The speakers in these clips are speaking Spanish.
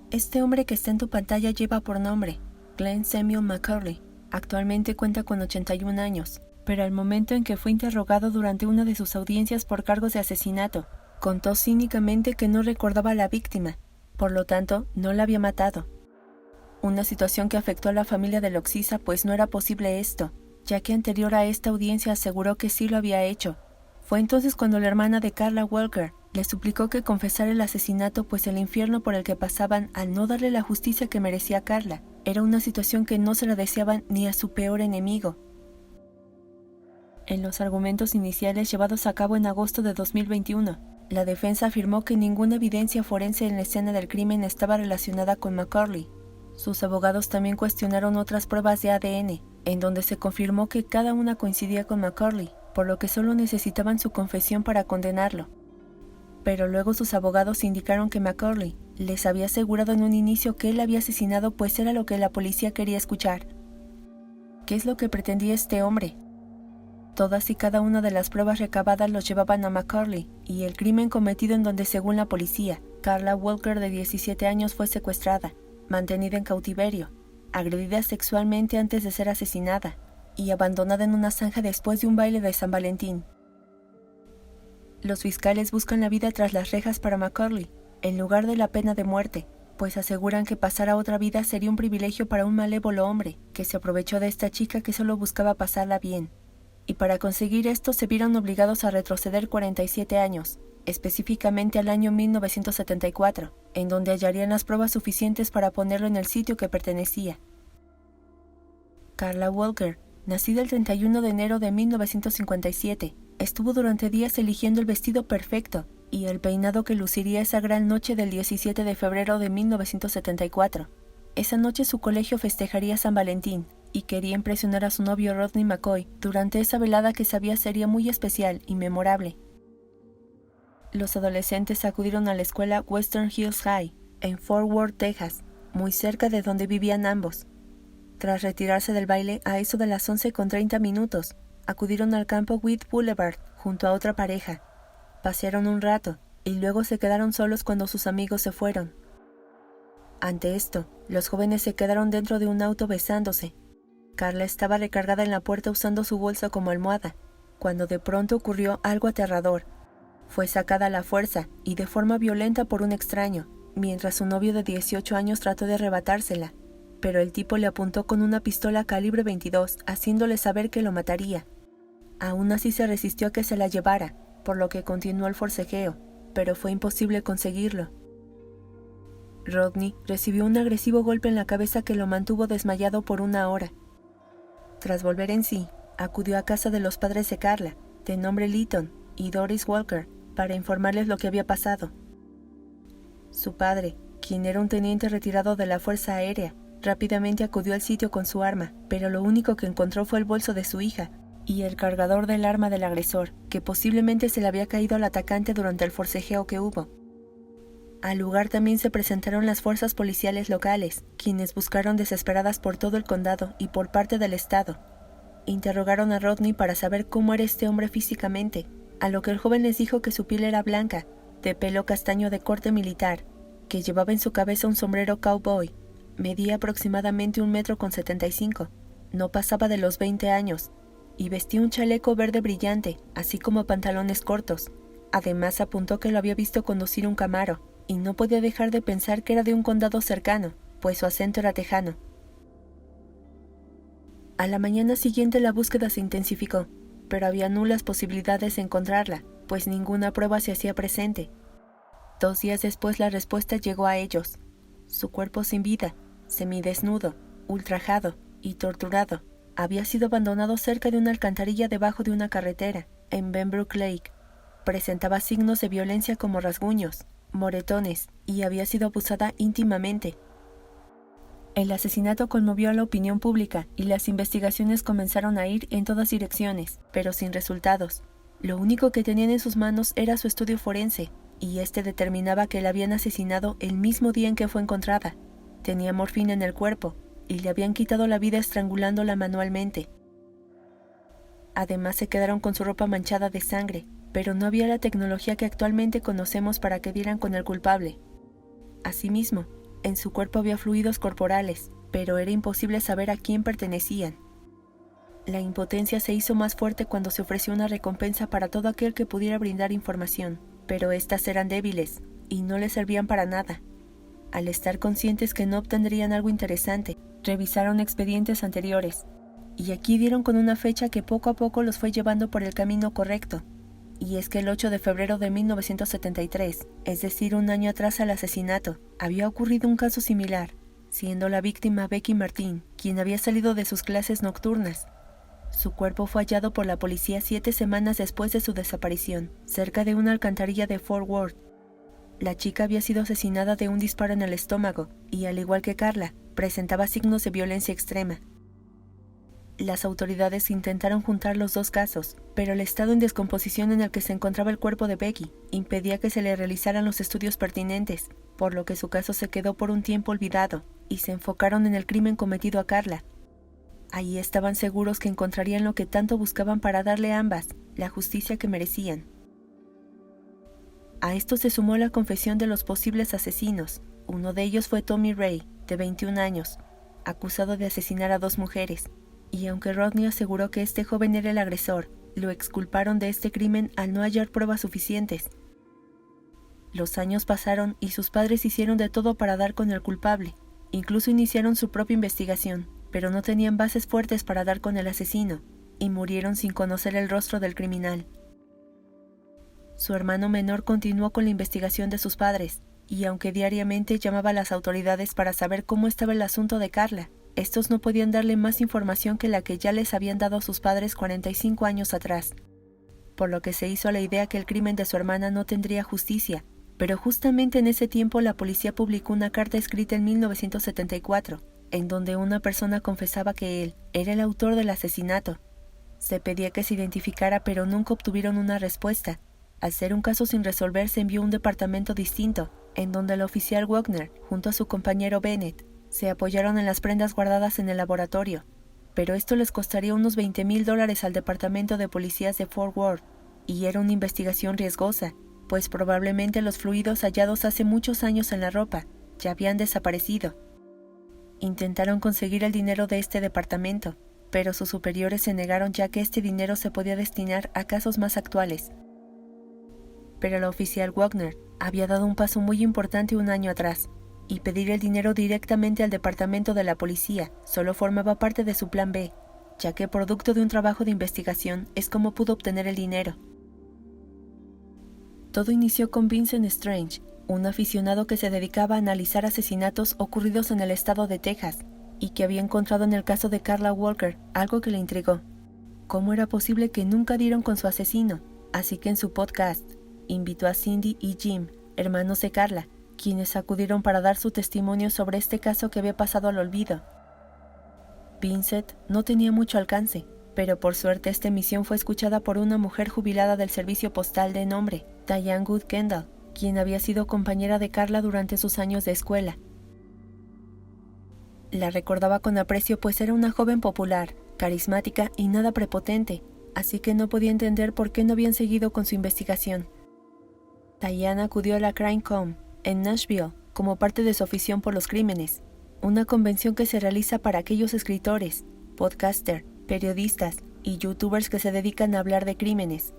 Este hombre que está en tu pantalla lleva por nombre Glenn Samuel McCurley. Actualmente cuenta con 81 años, pero al momento en que fue interrogado durante una de sus audiencias por cargos de asesinato, contó cínicamente que no recordaba a la víctima, por lo tanto, no la había matado. Una situación que afectó a la familia de Loxiza, pues no era posible esto, ya que anterior a esta audiencia aseguró que sí lo había hecho. Fue entonces cuando la hermana de Karla Walker le suplicó que confesara el asesinato, pues el infierno por el que pasaban al no darle la justicia que merecía Karla era una situación que no se la deseaban ni a su peor enemigo. En los argumentos iniciales llevados a cabo en agosto de 2021, la defensa afirmó que ninguna evidencia forense en la escena del crimen estaba relacionada con McCurley. Sus abogados también cuestionaron otras pruebas de ADN, en donde se confirmó que cada una coincidía con McCurley, por lo que solo necesitaban su confesión para condenarlo. Pero luego sus abogados indicaron que McCurley les había asegurado en un inicio que él había asesinado, pues era lo que la policía quería escuchar. ¿Qué es lo que pretendía este hombre? Todas y cada una de las pruebas recabadas los llevaban a McCurley y el crimen cometido, en donde, según la policía, Karla Walker, de 17 años, fue secuestrada, mantenida en cautiverio, agredida sexualmente antes de ser asesinada y abandonada en una zanja después de un baile de San Valentín. Los fiscales buscan la vida tras las rejas para McCurley, en lugar de la pena de muerte, pues aseguran que pasar a otra vida sería un privilegio para un malévolo hombre que se aprovechó de esta chica que solo buscaba pasarla bien. Y para conseguir esto se vieron obligados a retroceder 47 años, específicamente al año 1974, en donde hallarían las pruebas suficientes para ponerlo en el sitio que pertenecía. Karla Walker, nacida el 31 de enero de 1957, estuvo durante días eligiendo el vestido perfecto y el peinado que luciría esa gran noche del 17 de febrero de 1974. Esa noche su colegio festejaría San Valentín, y quería impresionar a su novio Rodney McCoy durante esa velada que sabía sería muy especial y memorable. Los adolescentes acudieron a la escuela Western Hills High, en Fort Worth, Texas, muy cerca de donde vivían ambos. Tras retirarse del baile a eso de las 11:30, acudieron al campo Wheat Boulevard junto a otra pareja. Pasearon un rato y luego se quedaron solos cuando sus amigos se fueron. Ante esto, los jóvenes se quedaron dentro de un auto besándose. Karla estaba recargada en la puerta usando su bolsa como almohada, cuando de pronto ocurrió algo aterrador. Fue sacada a la fuerza y de forma violenta por un extraño, mientras su novio de 18 años trató de arrebatársela, pero el tipo le apuntó con una pistola calibre 22, haciéndole saber que lo mataría. Aún así se resistió a que se la llevara, por lo que continuó el forcejeo, pero fue imposible conseguirlo. Rodney recibió un agresivo golpe en la cabeza que lo mantuvo desmayado por 1 hora. Tras volver en sí, acudió a casa de los padres de Karla, de nombre Lytton y Doris Walker, para informarles lo que había pasado. Su padre, quien era un teniente retirado de la Fuerza Aérea, rápidamente acudió al sitio con su arma, pero lo único que encontró fue el bolso de su hija y el cargador del arma del agresor, que posiblemente se le había caído al atacante durante el forcejeo que hubo. Al lugar también se presentaron las fuerzas policiales locales, quienes buscaron desesperadas por todo el condado y por parte del estado. Interrogaron a Rodney para saber cómo era este hombre físicamente, a lo que el joven les dijo que su piel era blanca, de pelo castaño de corte militar, que llevaba en su cabeza un sombrero cowboy, medía aproximadamente 1,75 m, no pasaba de los 20 años, y vestía un chaleco verde brillante, así como pantalones cortos. Además apuntó que lo había visto conducir un Camaro, y no podía dejar de pensar que era de un condado cercano, pues su acento era tejano. A la mañana siguiente la búsqueda se intensificó, pero había nulas posibilidades de encontrarla, pues ninguna prueba se hacía presente. 2 días después la respuesta llegó a ellos. Su cuerpo sin vida, semidesnudo, ultrajado y torturado, había sido abandonado cerca de una alcantarilla debajo de una carretera, en Benbrook Lake. Presentaba signos de violencia como rasguños, moretones, y había sido abusada íntimamente. El asesinato conmovió a la opinión pública y las investigaciones comenzaron a ir en todas direcciones, pero sin resultados. Lo único que tenían en sus manos era su estudio forense, y este determinaba que la habían asesinado el mismo día en que fue encontrada. Tenía morfina en el cuerpo, y le habían quitado la vida estrangulándola manualmente. Además se quedaron con su ropa manchada de sangre, pero no había la tecnología que actualmente conocemos para que dieran con el culpable. Asimismo, En su cuerpo había fluidos corporales, pero era imposible saber a quién pertenecían. La impotencia se hizo más fuerte cuando se ofreció una recompensa para todo aquel que pudiera brindar información, pero éstas eran débiles y no les servían para nada. Al estar conscientes que no obtendrían algo interesante, revisaron expedientes anteriores, y aquí dieron con una fecha que poco a poco los fue llevando por el camino correcto. Y es que el 8 de febrero de 1973, es decir, un año atrás al asesinato, había ocurrido un caso similar, siendo la víctima Becky Martin, quien había salido de sus clases nocturnas. Su cuerpo fue hallado por la policía 7 semanas después de su desaparición, cerca de una alcantarilla de Fort Worth. La chica había sido asesinada de un disparo en el estómago y, al igual que Carla, presentaba signos de violencia extrema. Las autoridades intentaron juntar los dos casos, pero el estado en descomposición en el que se encontraba el cuerpo de Becky impedía que se le realizaran los estudios pertinentes, por lo que su caso se quedó por un tiempo olvidado y se enfocaron en el crimen cometido a Carla. Ahí estaban seguros que encontrarían lo que tanto buscaban para darle a ambas la justicia que merecían. A esto se sumó la confesión de los posibles asesinos. Uno de ellos fue Tommy Ray, de 21 años, acusado de asesinar a 2 mujeres. Y aunque Rodney aseguró que este joven era el agresor, lo exculparon de este crimen al no hallar pruebas suficientes. Los años pasaron y sus padres hicieron de todo para dar con el culpable. Incluso iniciaron su propia investigación, pero no tenían bases fuertes para dar con el asesino, y murieron sin conocer el rostro del criminal. Su hermano menor continuó con la investigación de sus padres, y aunque diariamente llamaba a las autoridades para saber cómo estaba el asunto de Carla, estos no podían darle más información que la que ya les habían dado a sus padres 45 años atrás, por lo que se hizo a la idea que el crimen de su hermana no tendría justicia. Pero justamente en ese tiempo la policía publicó una carta escrita en 1974, en donde una persona confesaba que él era el autor del asesinato. Se pedía que se identificara, pero nunca obtuvieron una respuesta. Al ser un caso sin resolver, se envió a un departamento distinto, en donde el oficial Wagner, junto a su compañero Bennett, se apoyaron en las prendas guardadas en el laboratorio, pero esto les costaría unos $20,000 al departamento de policías de Fort Worth, y era una investigación riesgosa, pues probablemente los fluidos hallados hace muchos años en la ropa ya habían desaparecido. Intentaron conseguir el dinero de este departamento, pero sus superiores se negaron, ya que este dinero se podía destinar a casos más actuales. Pero el oficial Wagner había dado un paso muy importante un año atrás, y pedir el dinero directamente al departamento de la policía solo formaba parte de su plan B, ya que producto de un trabajo de investigación es como pudo obtener el dinero. Todo inició con Vincent Strange, un aficionado que se dedicaba a analizar asesinatos ocurridos en el estado de Texas, y que había encontrado en el caso de Carla Walker algo que le intrigó. ¿Cómo era posible que nunca dieron con su asesino? Así que en su podcast invitó a Cindy y Jim, hermanos de Carla, quienes acudieron para dar su testimonio sobre este caso que había pasado al olvido. Vincent no tenía mucho alcance, pero por suerte esta emisión fue escuchada por una mujer jubilada del servicio postal de nombre Diane Good Kendall, quien había sido compañera de Carla durante sus años de escuela. La recordaba con aprecio, pues era una joven popular, carismática y nada prepotente, así que no podía entender por qué no habían seguido con su investigación. Diane acudió a la CrimeCon en Nashville como parte de su afición por los crímenes, una convención que se realiza para aquellos escritores, podcasters, periodistas y youtubers que se dedican a hablar de crímenes.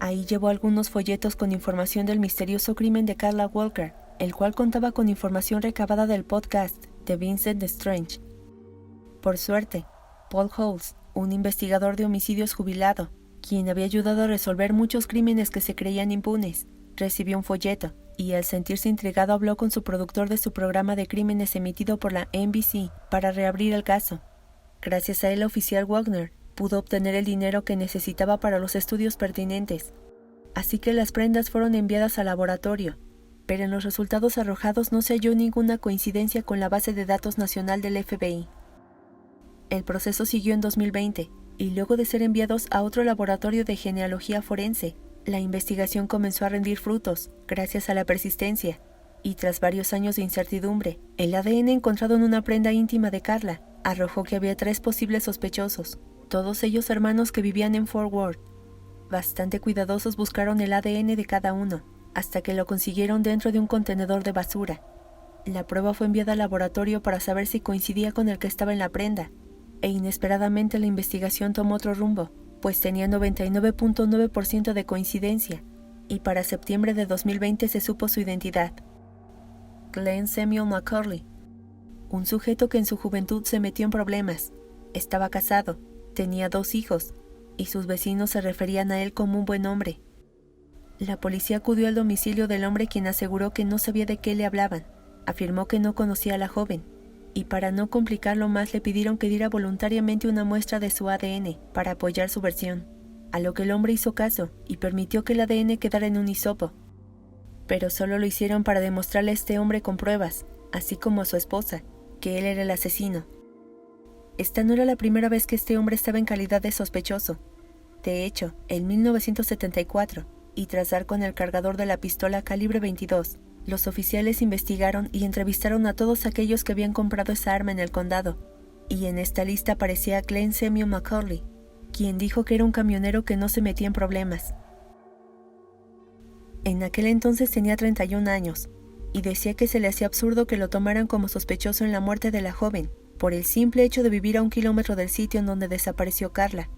Ahí llevó algunos folletos con información del misterioso crimen de Carla Walker, el cual contaba con información recabada del podcast de Vincent Strange. Por suerte, Paul Holes, un investigador de homicidios jubilado, quien había ayudado a resolver muchos crímenes que se creían impunes, recibió un folleto y, al sentirse intrigado, habló con su productor de su programa de crímenes emitido por la NBC para reabrir el caso. Gracias a él, el oficial Wagner pudo obtener el dinero que necesitaba para los estudios pertinentes. Así que las prendas fueron enviadas al laboratorio, pero en los resultados arrojados no se halló ninguna coincidencia con la base de datos nacional del FBI. El proceso siguió en 2020, y luego de ser enviados a otro laboratorio de genealogía forense, la investigación comenzó a rendir frutos, gracias a la persistencia, y tras varios años de incertidumbre, el ADN encontrado en una prenda íntima de Carla arrojó que había 3 posibles sospechosos, todos ellos hermanos que vivían en Fort Worth. Bastante cuidadosos buscaron el ADN de cada uno, hasta que lo consiguieron dentro de un contenedor de basura. La prueba fue enviada al laboratorio para saber si coincidía con el que estaba en la prenda, e inesperadamente la investigación tomó otro rumbo, pues tenía 99.9% de coincidencia, y para septiembre de 2020 se supo su identidad. Glenn Samuel McCurley, un sujeto que en su juventud se metió en problemas, estaba casado, tenía 2 hijos, y sus vecinos se referían a él como un buen hombre. La policía acudió al domicilio del hombre, quien aseguró que no sabía de qué le hablaban. Afirmó que no conocía a la joven, y para no complicarlo más le pidieron que diera voluntariamente una muestra de su ADN para apoyar su versión, a lo que el hombre hizo caso y permitió que el ADN quedara en un hisopo. Pero solo lo hicieron para demostrarle a este hombre con pruebas, así como a su esposa, que él era el asesino. Esta no era la primera vez que este hombre estaba en calidad de sospechoso. De hecho, en 1974, y tras dar con el cargador de la pistola calibre 22, los oficiales investigaron y entrevistaron a todos aquellos que habían comprado esa arma en el condado, y en esta lista aparecía Glenn Samuel McCurley, quien dijo que era un camionero que no se metía en problemas. En aquel entonces tenía 31 años, y decía que se le hacía absurdo que lo tomaran como sospechoso en la muerte de la joven, por el simple hecho de vivir a 1 kilómetro del sitio en donde desapareció Carla.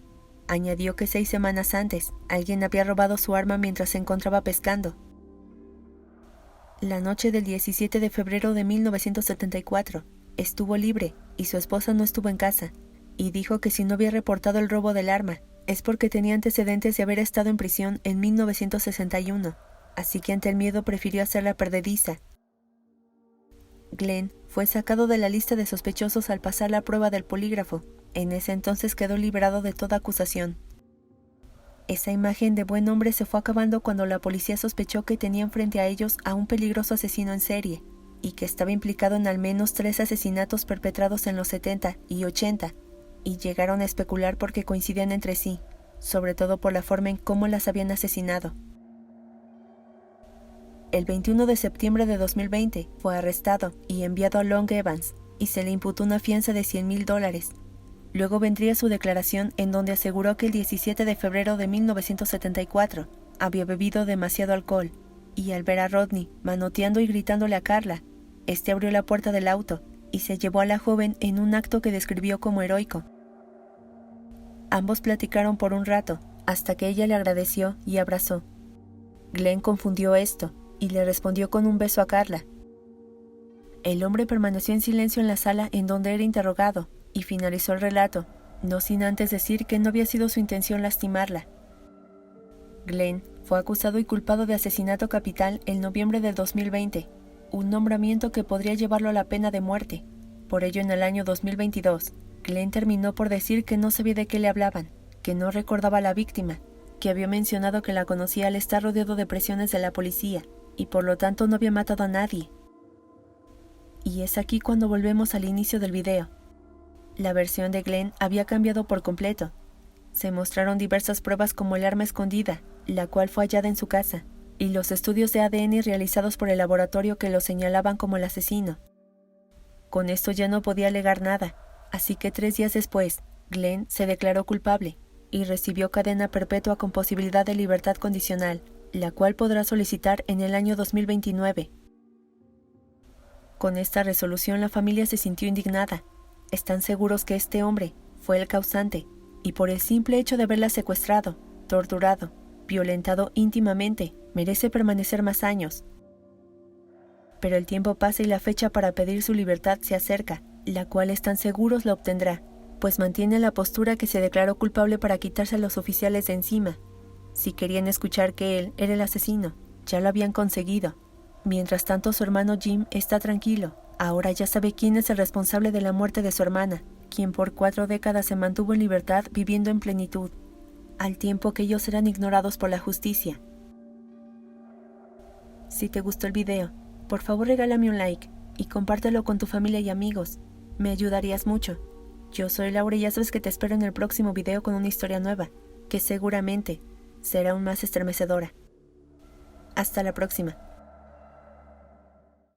Añadió que 6 semanas antes, alguien había robado su arma mientras se encontraba pescando. La noche del 17 de febrero de 1974, estuvo libre y su esposa no estuvo en casa, y dijo que si no había reportado el robo del arma, es porque tenía antecedentes de haber estado en prisión en 1961, así que ante el miedo prefirió hacer la perdediza. Glenn fue sacado de la lista de sospechosos al pasar la prueba del polígrafo. En ese entonces quedó liberado de toda acusación. Esa imagen de buen hombre se fue acabando cuando la policía sospechó que tenían frente a ellos a un peligroso asesino en serie, y que estaba implicado en al menos 3 asesinatos perpetrados en los 70 y 80, y llegaron a especular porque coincidían entre sí, sobre todo por la forma en cómo las habían asesinado. El 21 de septiembre de 2020 fue arrestado y enviado a Long Evans, y se le imputó una fianza de $100,000. Luego vendría su declaración en donde aseguró que el 17 de febrero de 1974 había bebido demasiado alcohol, y al ver a Rodney manoteando y gritándole a Carla, este abrió la puerta del auto y se llevó a la joven en un acto que describió como heroico. Ambos platicaron por un rato, hasta que ella le agradeció y abrazó. Glenn confundió esto y le respondió con un beso a Carla. El hombre permaneció en silencio en la sala en donde era interrogado, y finalizó el relato, no sin antes decir que no había sido su intención lastimarla. Glenn fue acusado y culpado de asesinato capital en noviembre del 2020, un nombramiento que podría llevarlo a la pena de muerte. Por ello, en el año 2022, Glenn terminó por decir que no sabía de qué le hablaban, que no recordaba a la víctima, que había mencionado que la conocía al estar rodeado de presiones de la policía, y por lo tanto no había matado a nadie. Y es aquí cuando volvemos al inicio del video. La versión de Glenn había cambiado por completo. Se mostraron diversas pruebas como el arma escondida, la cual fue hallada en su casa, y los estudios de ADN realizados por el laboratorio que lo señalaban como el asesino. Con esto ya no podía alegar nada, así que 3 días después, Glenn se declaró culpable y recibió cadena perpetua con posibilidad de libertad condicional, la cual podrá solicitar en el año 2029. Con esta resolución la familia se sintió indignada. Están seguros que este hombre fue el causante, y por el simple hecho de haberla secuestrado, torturado, violentado íntimamente, merece permanecer más años. Pero el tiempo pasa y la fecha para pedir su libertad se acerca, la cual están seguros la obtendrá, pues mantiene la postura que se declaró culpable para quitarse a los oficiales de encima. Si querían escuchar que él era el asesino, ya lo habían conseguido. Mientras tanto, su hermano Jim está tranquilo. Ahora ya sabe quién es el responsable de la muerte de su hermana, quien por 4 décadas se mantuvo en libertad viviendo en plenitud, al tiempo que ellos eran ignorados por la justicia. Si te gustó el video, por favor regálame un like y compártelo con tu familia y amigos. Me ayudarías mucho. Yo soy Laura y ya sabes que te espero en el próximo video con una historia nueva, que seguramente será aún más estremecedora. Hasta la próxima.